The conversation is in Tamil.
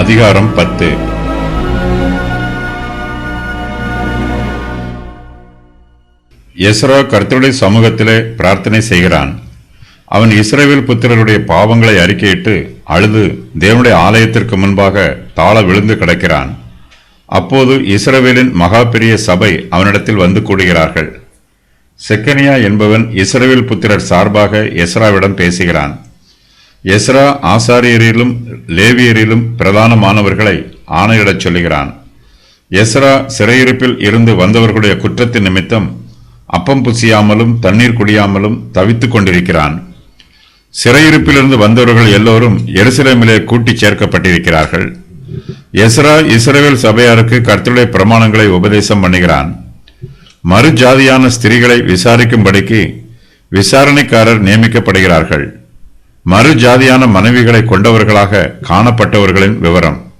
அதிகாரம் 10. எஸ்ரா கர்த்தருடைய சமூகத்திலே பிரார்த்தனை செய்கிறான். அவன் இஸ்ரவேல் புத்திரருடைய பாவங்களை அறிக்கையிட்டு அழுது தேவனுடைய ஆலயத்திற்கு முன்பாக தாழ விழுந்து கிடக்கிறான். அப்போது இஸ்ரவேலின் மகா பெரிய சபை அவனிடத்தில் வந்து கூடுகிறார்கள். செக்கனியா என்பவன் இஸ்ரவேல் புத்திரர் சார்பாக எஸ்ராவிடம் பேசுகிறான். எஸ்ரா ஆசாரியரிலும் லேவியரிலும் பிரதானமானவர்களை ஆணையிடச் சொல்லுகிறான். எஸ்ரா சிறையிருப்பில் இருந்து வந்தவர்களுடைய குற்றத்தின் நிமித்தம் அப்பம் புசியாமலும் தண்ணீர் குடியாமலும் தவித்துக் கொண்டிருக்கிறான். சிறையிருப்பிலிருந்து வந்தவர்கள் எல்லோரும் எருசலேமிலே கூட்டிச் சேர்க்கப்பட்டிருக்கிறார்கள். எஸ்ரா இஸ்ரவேல் சபையாருக்கு கர்த்தருடைய பிரமாணங்களை உபதேசம் பண்ணுகிறான். மறு ஜாதியான ஸ்திரீகளை விசாரிக்கும்படிக்கு விசாரணைக்காரர் நியமிக்கப்படுகிறார்கள். மறு ஜாதியான மனைவிகளை கொண்டவர்களாக காணப்பட்டவர்களின் விவரம்.